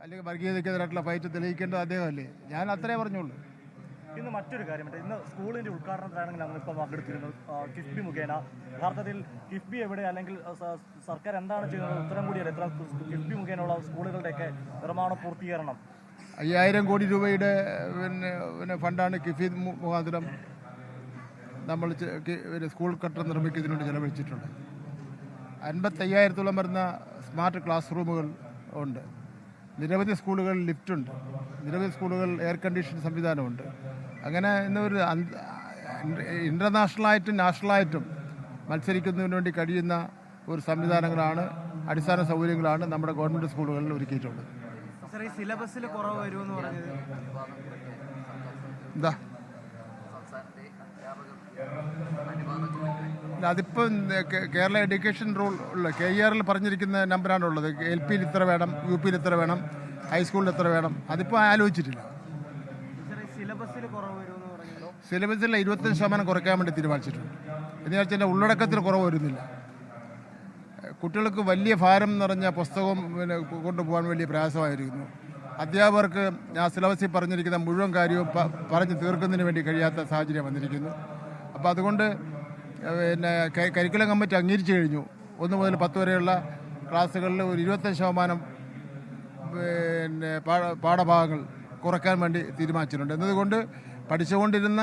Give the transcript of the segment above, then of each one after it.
അല്ലെങ്കിൽ വർഗീയതയ്ക്കെതിരായിട്ടുള്ള ഫൈറ്റ് തെളിയിക്കേണ്ടത് അദ്ദേഹമല്ലേ. ഞാൻ അത്രേ പറഞ്ഞുള്ളൂ. ഇന്ന് മറ്റൊരു കാര്യമുണ്ട്. ഇന്ന് സ്കൂളിന്റെ ഉദ്ഘാടനത്തിലാണെങ്കിൽ നമ്മൾ ഇപ്പോൾ പങ്കെടുത്തിരുന്നത് കിഫ്ബി മുഖേന. യഥാർത്ഥത്തിൽ കിഫ്ബി എവിടെ, അല്ലെങ്കിൽ സർക്കാർ എന്താണ് ചെയ്യുന്നത് ഉത്തരം കൂടിയല്ല. എത്ര കിഫ്ബി മുഖേനയുള്ള സ്കൂളുകളുടെയൊക്കെ നിർമ്മാണ പൂർത്തീകരണം 5000 കോടി രൂപയുടെ പിന്നെ ഫണ്ടാണ് കിഫ്ബി മുഖാന്തരം നമ്മൾ സ്കൂൾ കെട്ടിടം നിർമ്മിക്കുന്നതിന് വേണ്ടി ചെലവഴിച്ചിട്ടുണ്ട്. 55,000-ഓളം വരുന്ന സ്മാർട്ട് ക്ലാസ് റൂമുകൾ ഉണ്ട്. നിരവധി സ്കൂളുകളിൽ ലിഫ്റ്റുണ്ട്. നിരവധി സ്കൂളുകൾ എയർ കണ്ടീഷൻ സംവിധാനമുണ്ട്. അങ്ങനെ ഇന്നൊരു ഇൻ്റർനാഷണലായിട്ടും നാഷണലായിട്ടും മത്സരിക്കുന്നതിന് വേണ്ടി കഴിയുന്ന ഒരു സംവിധാനങ്ങളാണ്, അടിസ്ഥാന സൗകര്യങ്ങളാണ് നമ്മുടെ ഗവൺമെൻറ് സ്കൂളുകളിൽ ഒരുക്കിയിട്ടുള്ളത്. സിലബസിൽ കുറവ് വരുമെന്ന് പറഞ്ഞത് എന്താ? അതിപ്പം കേരള എഡ്യൂക്കേഷൻ റൂൾ ഉള്ള KER പറഞ്ഞിരിക്കുന്ന നമ്പറാണുള്ളത്. LP-യിൽ ഇത്ര വേണം, UP-യിൽ ഇത്ര വേണം, ഹൈസ്കൂളിൽ എത്ര വേണം, അതിപ്പോൾ ആലോചിച്ചിട്ടില്ല. സിലബസിൽ 25% കുറയ്ക്കാൻ വേണ്ടി തീരുമാനിച്ചിട്ടുണ്ട്. എന്ന് വെച്ചാൽ ഉള്ളടക്കത്തിൽ കുറവ് വരുന്നില്ല. കുട്ടികൾക്ക് വലിയ ഭാരം നിറഞ്ഞ പുസ്തകം കൊണ്ടുപോകാൻ വലിയ പ്രയാസമായിരിക്കുന്നു. അധ്യാപകർക്ക് ആ സിലബസിൽ പറഞ്ഞിരിക്കുന്ന മുഴുവൻ കാര്യവും പറഞ്ഞു തീർക്കുന്നതിന് വേണ്ടി കഴിയാത്ത സാഹചര്യം വന്നിരിക്കുന്നു. അപ്പോൾ അതുകൊണ്ട് കരിക്കുലം കമ്മിറ്റി അംഗീകരിച്ചു കഴിഞ്ഞു. 1 മുതൽ 10 വരെയുള്ള ക്ലാസ്സുകളിൽ ഒരു 25% പാഠഭാഗങ്ങൾ കുറയ്ക്കാൻ വേണ്ടി തീരുമാനിച്ചിട്ടുണ്ട്. എന്നതുകൊണ്ട് പഠിച്ചുകൊണ്ടിരുന്ന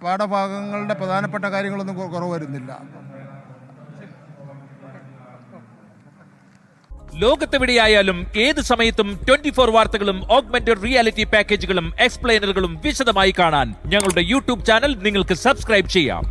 പാഠഭാഗങ്ങളുടെ പ്രധാനപ്പെട്ട കാര്യങ്ങളൊന്നും കുറവ് വരുന്നില്ല. ലോകത്തെവിടെയായാലും ഏത് സമയത്തും 24 വാർത്തകളും ഓഗ്മെന്റഡ് റിയാലിറ്റി പാക്കേജുകളും എക്സ്പ്ലെയിനറുകളും വിശദമായി കാണാൻ ഞങ്ങളുടെ യൂട്യൂബ് ചാനൽ നിങ്ങൾക്ക് സബ്സ്ക്രൈബ് ചെയ്യാം.